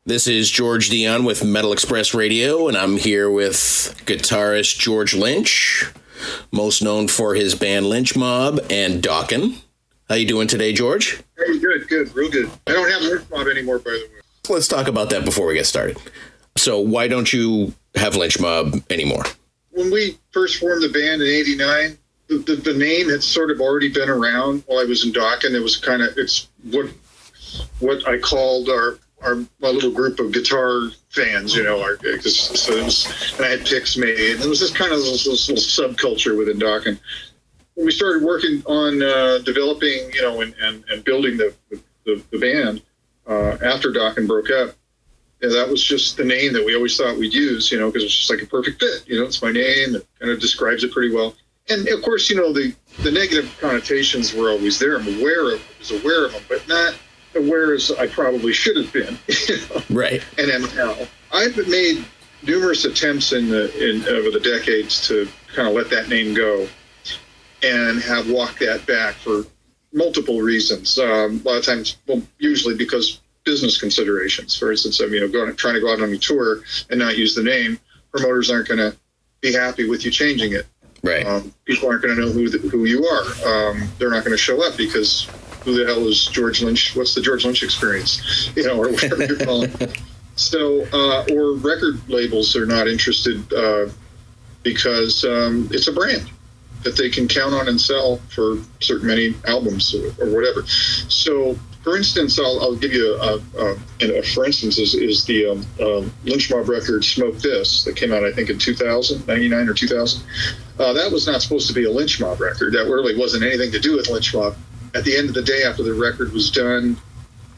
This is George Dionne with Metal Express Radio, and I'm here with guitarist George Lynch, most known for his band Lynch Mob and Dawkins. How you doing today, George? Hey, good, real good. I don't have Lynch Mob anymore, by the way. Let's talk about that before we get started. So why don't you have Lynch Mob anymore? When we first formed the band in '89, the name had sort of already been around while I was in Dawkins. It was it's what I called my little group of guitar fans, and I had picks made. And it was just kind of this little subculture within Dawkins. When we started working on developing, and building the band after Dawkins broke up, and that was just the name that we always thought we'd use, because it's just like a perfect fit. It's my name. It kind of describes it pretty well. And of course, the negative connotations were always there. I was aware of them, but not aware as I probably should have been. Right. And am now. I've made numerous attempts over the decades to kind of let that name go, and have walked that back for multiple reasons. A lot of times, usually because business considerations. For instance, trying to go out on a tour and not use the name, promoters aren't going to be happy with you changing it. Right. People aren't going to know who you are. They're not going to show up because who the hell is George Lynch? What's the George Lynch experience? Or whatever you're calling it. So, or record labels are not interested because it's a brand that they can count on and sell for certain many albums or whatever. So, for instance, I'll give you for instance, is the Lynch Mob record "Smoke This" that came out, I think, in 1999 or 2000. That was not supposed to be a Lynch Mob record. That really wasn't anything to do with Lynch Mob. At the end of the day, after the record was done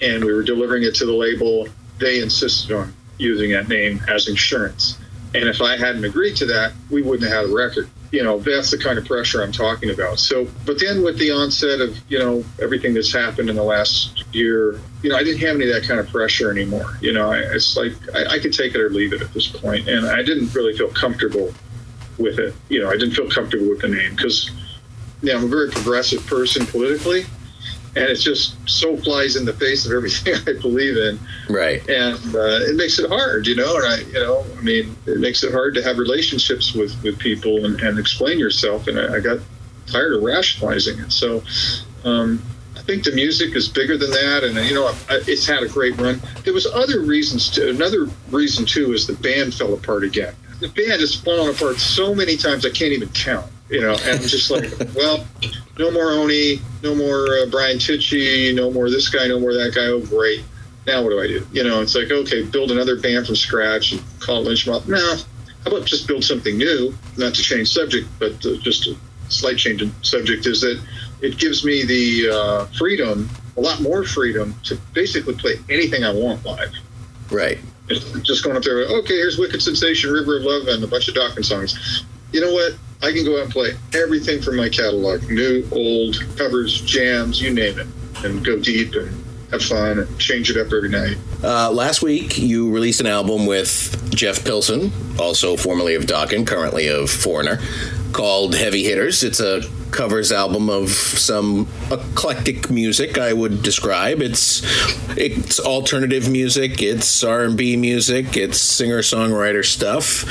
and we were delivering it to the label, they insisted on using that name as insurance. And if I hadn't agreed to that, we wouldn't have had a record. That's the kind of pressure I'm talking about. So, but then with the onset of, everything that's happened in the last year, I didn't have any of that kind of pressure anymore. It's like I could take it or leave it at this point. And I didn't really feel comfortable with it. I didn't feel comfortable with the name because, I'm a very progressive person politically. And it just so flies in the face of everything I believe in. Right. And it makes it hard, and it makes it hard to have relationships with people and explain yourself. And I got tired of rationalizing it. So I think the music is bigger than that. And, it's had a great run. There was other reasons too. Another reason, too, is the band fell apart again. The band has fallen apart so many times I can't even count. And I'm just like, well, no more Oni, no more Brian Tichy, no more this guy, no more that guy. Oh, great. Now what do I do? It's like, okay, build another band from scratch and call it Lynch Mob. No, how about just build something new? Not to change subject, but just a slight change in subject is that it gives me the freedom, a lot more freedom, to basically play anything I want live. Right. It's just going up there, okay, here's Wicked Sensation, River of Love, and a bunch of Dawkins songs. You know what? I can go out and play everything from my catalog, new, old, covers, jams, you name it, and go deep and have fun and change it up every night. Last week, you released an album with Jeff Pilson, also formerly of Dawkins, currently of Foreigner, called Heavy Hitters. It's a covers album of some eclectic music, I would describe. It's alternative music, it's R&B music, it's singer-songwriter stuff.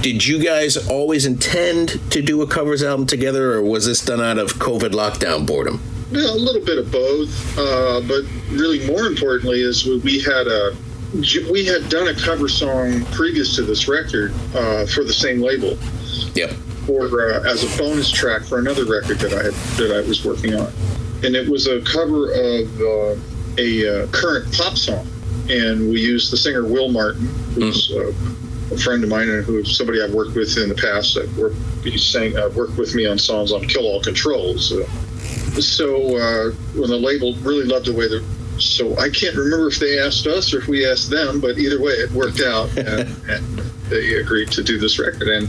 Did you guys always intend to do a covers album together, or was this done out of COVID lockdown boredom? Yeah, a little bit of both, but really more importantly is we had done a cover song previous to this record for the same label. Yep. As a bonus track for another record that I was working on, and it was a cover of a current pop song, and we used the singer Will Martin, who's a friend of mine and who's somebody I've worked with in the past. He worked with me on songs on Kill All Controls. So when the label really loved the way so I can't remember if they asked us or if we asked them, but either way it worked out, and they agreed to do this record. And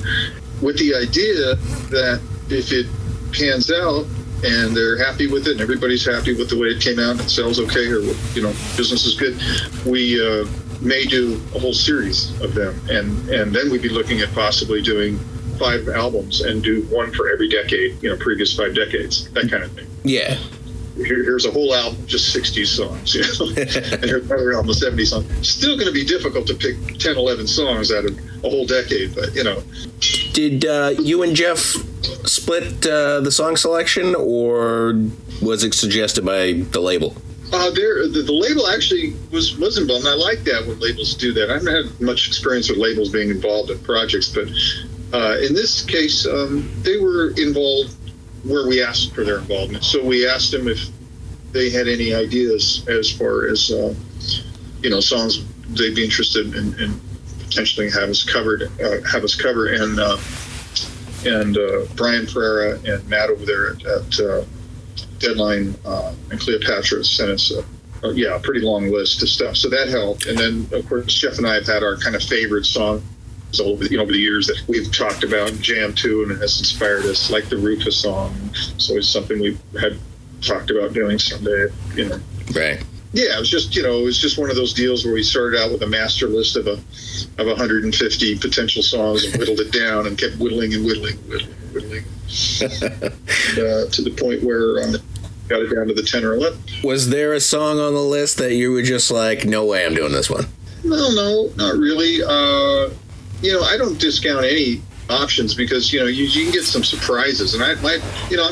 with the idea that if it pans out and they're happy with it and everybody's happy with the way it came out and it sells okay, or business is good, we may do a whole series of them, and then we'd be looking at possibly doing 5 albums and do one for every decade, previous 5 decades, that kind of thing. Yeah. here's a whole album, just 60 songs, and here's another album, 70 songs. Still going to be difficult to pick 10, 11 songs out of a whole decade, but, Did you and Jeff split the song selection, or was it suggested by the label? The label actually was involved, and I like that when labels do that. I haven't had much experience with labels being involved in projects, but in this case, they were involved where we asked for their involvement. So we asked them if they had any ideas as far as songs they'd be interested in potentially have us cover, and Brian Ferreira and Matt over there at Deadline and Cleopatra sent us a pretty long list of stuff. So that helped. And then, of course, Jeff and I have had our kind of favorite songs over the years that we've talked about and jammed to, and it has inspired us, like the Rufus song. So it's something we had talked about doing someday, Right. Yeah, it was just one of those deals where we started out with a master list of 150 potential songs and whittled it down and kept whittling to the point where got it down to the 10 or 11. Was there a song on the list that you were just like, no way I'm doing this one? No, not really. I don't discount any options because, you can get some surprises. And I'm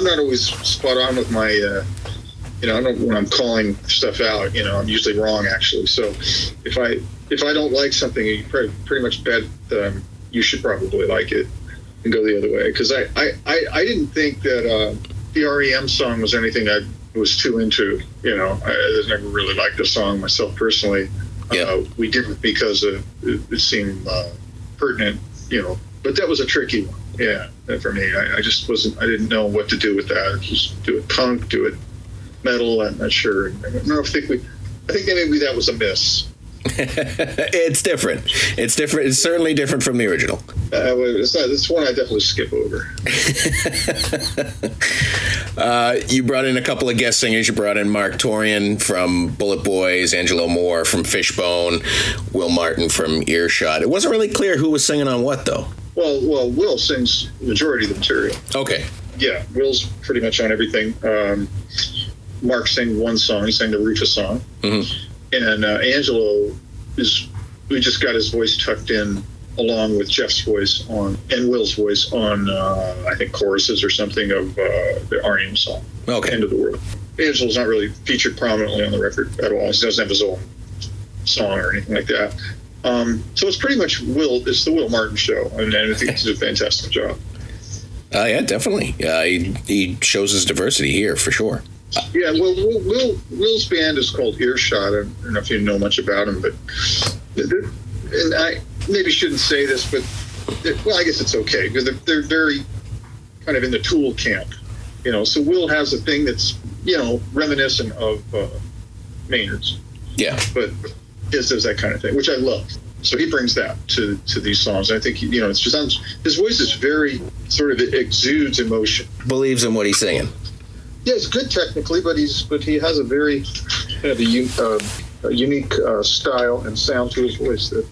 not always spot on with my, when I'm calling stuff out, I'm usually wrong, actually. So if I don't like something, you pretty much bet you should probably like it and go the other way. Because I didn't think that the REM song was anything I was too into. I never really liked the song myself personally. Yeah. We did it because it seemed pertinent, but that was a tricky one. Yeah, for me. I just wasn't, I didn't know what to do with that. Just do it punk, do it metal, I'm not sure. I think that maybe that was a miss. It's different. It's certainly different from the original. It's one I definitely skip over. You brought in a couple of guest singers. You brought in Mark Torian from Bullet Boys, Angelo Moore from Fishbone, Will Martin from Earshot. It wasn't really clear who was singing on what, though. Well, Will sings the majority of the material. Okay. Yeah, Will's pretty much on everything. Mark sang one song. He sang the Rufus song. Mm-hmm. And Angelo we just got his voice tucked in along with Jeff's voice and Will's voice on, I think, choruses or something of the REM song, okay. End of the World. Angelo's not really featured prominently on the record at all. He doesn't have his own song or anything like that. So it's pretty much it's the Will Martin show, and I think he did a fantastic job. Yeah, definitely. He shows his diversity here, for sure. Yeah, well, Will's band is called Earshot. I don't know if you know much about him, and I maybe shouldn't say this, but I guess it's okay because they're very kind of in the Tool camp, So Will has a thing that's reminiscent of Maynard's, yeah, but his does that kind of thing, which I love. So he brings that to these songs. I think it's just his voice is very sort of exudes emotion. Believes in what he's singing. Yeah, it's good technically, but he has a very kind of a unique style and sound to his voice that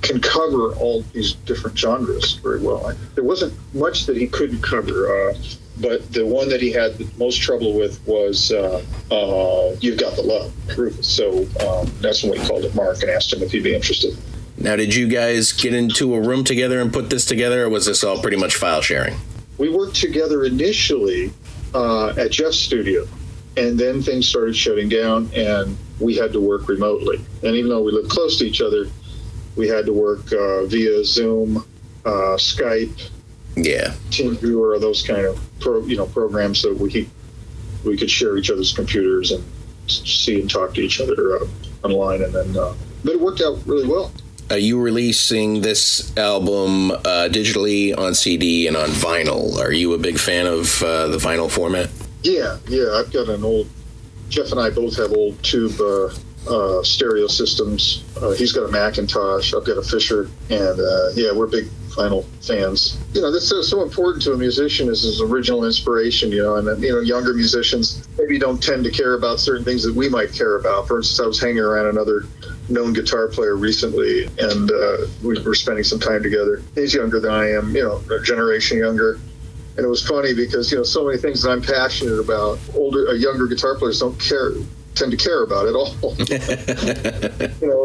can cover all these different genres very well. There wasn't much that he couldn't cover, but the one that he had the most trouble with was "You've Got the Love." So that's when we called it Mark and asked him if he'd be interested. Now, did you guys get into a room together and put this together, or was this all pretty much file sharing? We worked together initially at Jeff's studio, and then things started shutting down and we had to work remotely. And even though we lived close to each other, we had to work via Zoom, Skype, TeamViewer, those kind of programs that we could share each other's computers and see and talk to each other online. And then but it worked out really well. Are you releasing this album digitally on CD and on vinyl? Are you a big fan of the vinyl format? Yeah. I've got an old. Jeff and I both have old tube stereo systems. He's got a Macintosh. I've got a Fisher, and we're big vinyl fans. That's so important to a musician is his original inspiration. And younger musicians maybe don't tend to care about certain things that we might care about. For instance, I was hanging around another known guitar player recently, and we were spending some time together. He's younger than I am, a generation younger, And it was funny because, so many things that I'm passionate about, younger guitar players tend to care about at all. A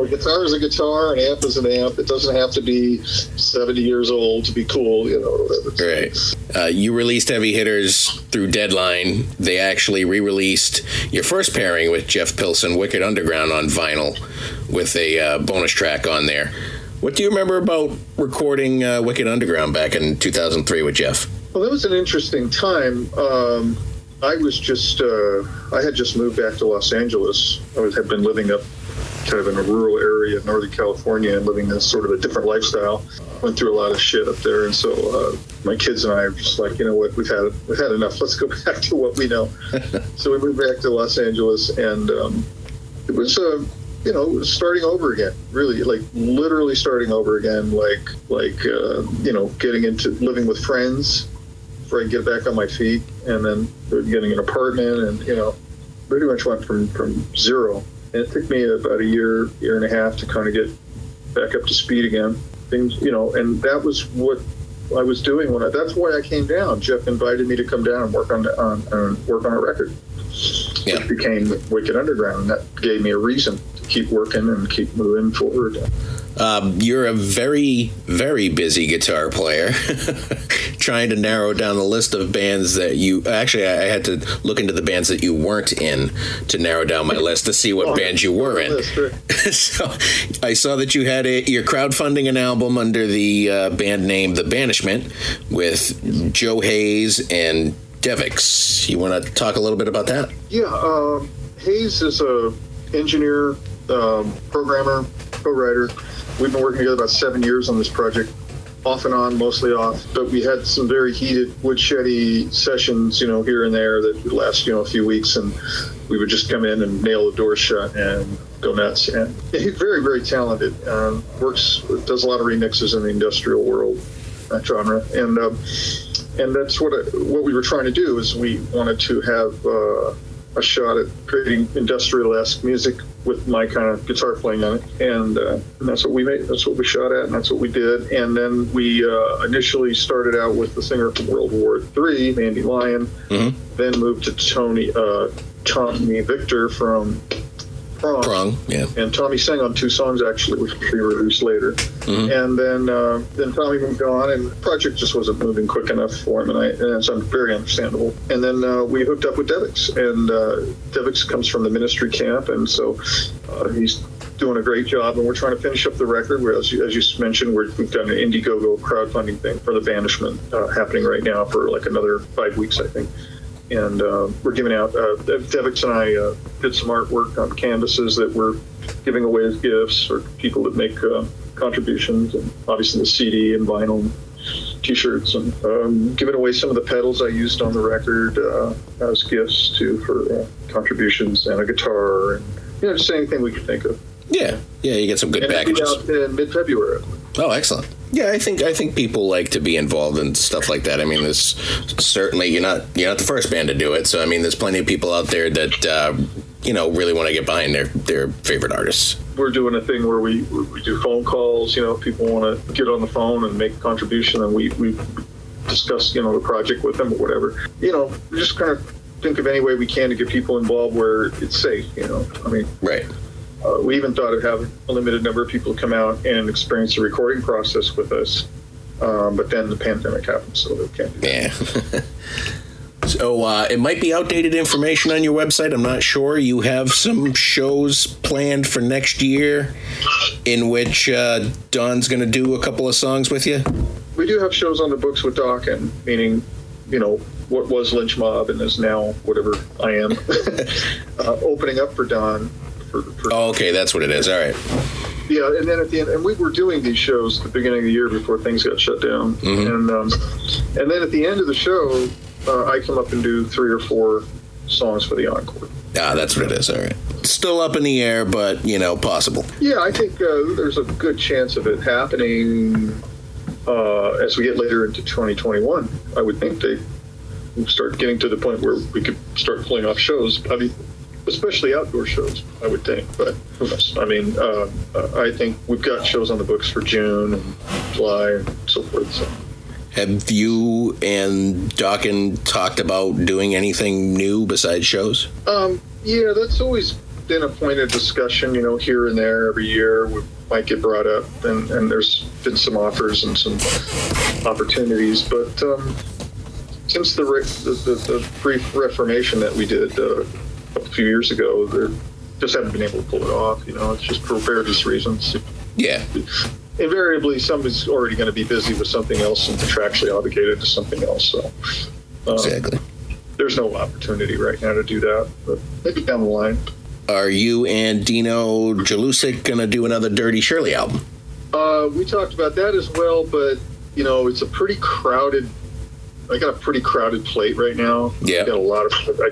guitar is a guitar, an amp is an amp. It doesn't have to be 70 years old to be cool, whatever. Right. You released Heavy Hitters through Deadline. They actually re-released your first pairing with Jeff Pilson, Wicked Underground, on vinyl with a bonus track on there. What do you remember about recording Wicked Underground back in 2003 with Jeff? Well, that was an interesting time. I had just moved back to Los Angeles. I had been living up kind of in a rural area of Northern California and living in sort of a different lifestyle. Went through a lot of shit up there. And so my kids and I are just like, you know what, we've had enough. Let's go back to what we know. So we moved back to Los Angeles, and it was, it was starting over again, really, like literally starting over again, getting into living with friends before I get back on my feet, and then getting an apartment, and pretty much went from zero. And it took me about a year and a half to kind of get back up to speed again. Things, and that was what I was doing that's why I came down. Jeff invited me to come down and work on a record. Yeah. Which became Wicked Underground, and that gave me a reason to keep working and keep moving forward. You're a very, very busy guitar player. Trying to narrow down the list of bands that you... Actually, I had to look into the bands that you weren't in to narrow down my list to see what bands you were in. So I saw that you had you're crowdfunding an album under the band name The Banishment with Joe Hayes and Devix. You want to talk a little bit about that? Yeah, Hayes is a engineer, programmer, co-writer. We've been working together about 7 years on this project, off and on, mostly off. But we had some very heated woodsheddy sessions, here and there that would last, a few weeks, and we would just come in and nail the door shut and go nuts. And he's very, very talented. Does a lot of remixes in the industrial world, that genre, and that's what we were trying to do. Is we wanted to have a shot at creating industrial-esque music with my kind of guitar playing on it, and that's what we made. That's what we shot at, and that's what we did. And then we initially started out with the singer from World War III, Mandy Lyon, then moved to Tommy Victor from Prong, yeah. And Tommy sang on 2 songs actually, which we released later. And then Tommy moved on, and the project just wasn't moving quick enough for him, and it's very understandable. And then we hooked up with Devix, and Devix comes from the Ministry camp, and so he's doing a great job, and we're trying to finish up the record. Where, as you mentioned, we've done an Indiegogo crowdfunding thing for The Banishment happening right now for like another 5 weeks, I think. And we're giving out, Devix and I did some artwork on canvases that we're giving away as gifts, or people that make contributions, and obviously the CD and vinyl, T-shirts, and giving away some of the pedals I used on the record as gifts too for contributions, and a guitar, and just anything we could think of. Yeah, you get some good packages. It'll be out in mid-February. Oh, excellent. Yeah, I think people like to be involved in stuff like that. I mean, there's certainly you're not the first band to do it. So I mean, there's plenty of people out there that really want to get behind their favorite artists. We're doing a thing where we do phone calls. People want to get on the phone and make a contribution, and we discuss the project with them or whatever. We just kind of think of any way we can to get people involved where it's safe. Right. We even thought of having a limited number of people come out and experience the recording process with us, but then the pandemic happened, so they can't do that. Yeah. So it might be outdated information on your website. I'm not sure. You have some shows planned for next year in which Don's going to do a couple of songs with you? We do have shows on the books with Doc, and meaning, what was Lynch Mob and is now whatever I am, opening up for Don. Oh, okay, that's what it is. All right. Yeah, and then at the end, and we were doing these shows at the beginning of the year before things got shut down, and then at the end of the show, I come up and do 3 or 4 songs for the encore. Ah, that's what it is. All right. Still up in the air, but possible. Yeah, I think there's a good chance of it happening as we get later into 2021. I would think they start getting to the point where we could start pulling off shows. I mean, especially outdoor shows, I would think, but who knows? I mean, I think we've got shows on the books for June and July and so forth. So. Have you and Dawkins talked about doing anything new besides shows? Yeah, that's always been a point of discussion, here and there every year. We might get brought up, and there's been some offers and some opportunities. But since the brief reformation that we did a few years ago, they just haven't been able to pull it off. It's just for various reasons. Yeah. Invariably, somebody's already going to be busy with something else and contractually obligated to something else. So exactly. There's no opportunity right now to do that, but maybe down the line. Are you and Dino Jalusic going to do another Dirty Shirley album? We talked about that as well, but, it's a pretty crowded. I got a pretty crowded plate right now. Yeah. Got a lot of. I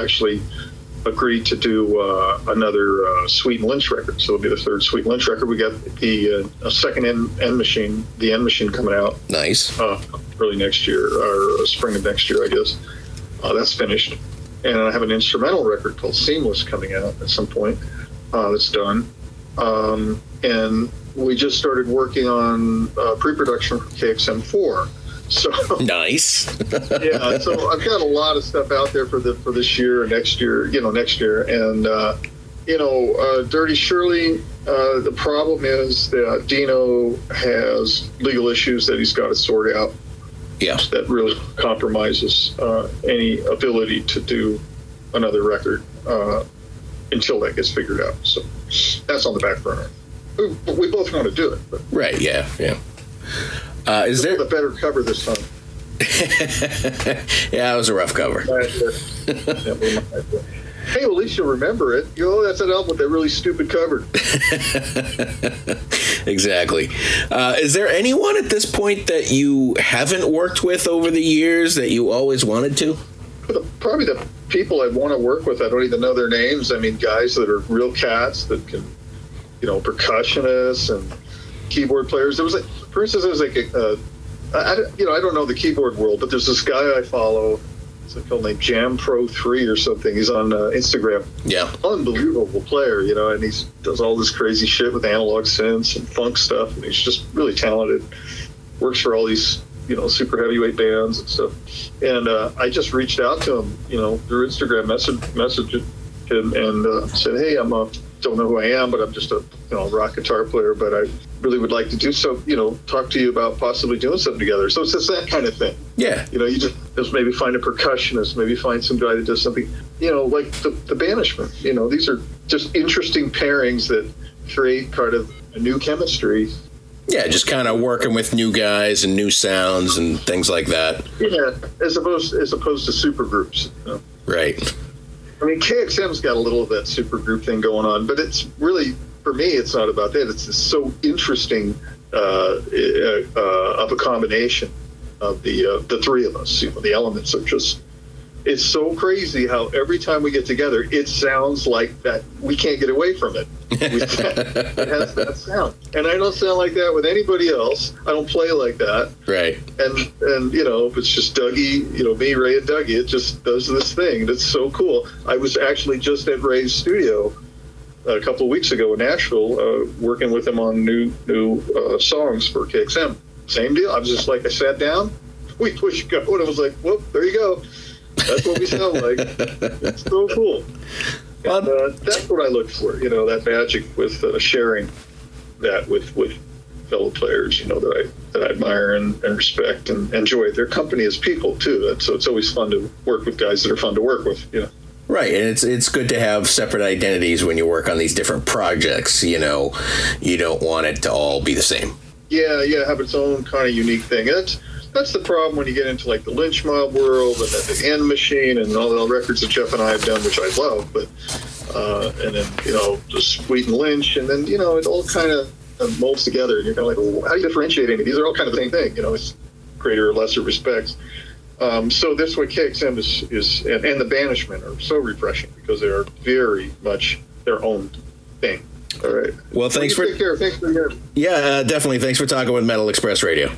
actually agreed to do another Sweet and Lynch record. So it'll be the third Sweet and Lynch record. We got the second End Machine, the End Machine coming out. Nice. Early next year, or spring of next year, I guess. That's finished. And I have an instrumental record called Seamless coming out at some point. That's done. And we just started working on pre-production for KXM4. So nice. Yeah, so I've got a lot of stuff out there for this year or next year, and Dirty Shirley. The problem is that Dino has legal issues that he's got to sort out. Yeah, that really compromises any ability to do another record until that gets figured out. So that's on the back burner. We both want to do it, but right? Yeah. Is there a better cover this time? Yeah, it was a rough cover. Hey, well, at least you'll remember it. That's that album with that really stupid cover. Exactly. Is there anyone at this point that you haven't worked with over the years that you always wanted to? Probably the people I want to work with. I don't even know their names. I mean, guys that are real cats that can, percussionists and keyboard players. For instance, there was I don't know the keyboard world, but there's this guy I follow. It's a fellow named Jam Pro 3 or something. He's on Instagram. Yeah. Unbelievable player, and he does all this crazy shit with analog synths and funk stuff. And he's just really talented. Works for all these, super heavyweight bands and stuff. And I just reached out to him, through Instagram, messaged him and said, hey, don't know who I am, but I'm just a rock guitar player, but I really would like to do so, talk to you about possibly doing something together. So it's just that kind of thing. Yeah. You just maybe find a percussionist, maybe find some guy that does something, like the Banishment. These are just interesting pairings that create part of a new chemistry. Yeah, just kind of working with new guys and new sounds and things like that. Yeah, as opposed to super groups. Right. I mean, KXM's got a little of that super group thing going on, but it's really, for me, it's not about that. It's just so interesting of a combination of the three of us. The elements are just, it's so crazy how every time we get together, it sounds like that. We can't get away from it. It has that sound. And I don't sound like that with anybody else. I don't play like that. Right. And if it's just Dougie, me, Ray, and Dougie, it just does this thing. It's so cool. I was actually just at Ray's studio a couple of weeks ago in Nashville, working with him on new songs for KXM. Same deal. I was just like, I sat down, we pushed go, and I was like, whoop, there you go. That's what we sound like. It's so cool. And, that's what I look for, that magic with sharing that with fellow players, that I admire and respect and enjoy. Their company as people, too. So it's always fun to work with guys that are fun to work with, Right, and it's good to have separate identities when you work on these different projects, You don't want it to all be the same. Yeah, have its own kind of unique thing. That's the problem when you get into like the Lynch Mob world and then the End Machine and all the records that Jeff and I have done, which I love, but and then the Sweet and Lynch, and then it all kind of molds together. And you're kind of like, well, how do you differentiate any? These are all kind of the same thing. It's greater or lesser respects. So this way, KXM is and the Banishment are so refreshing because they are very much their own thing. All right. Well, thanks for take care. Thanks for hearing. Yeah, definitely. Thanks for talking with Metal Express Radio.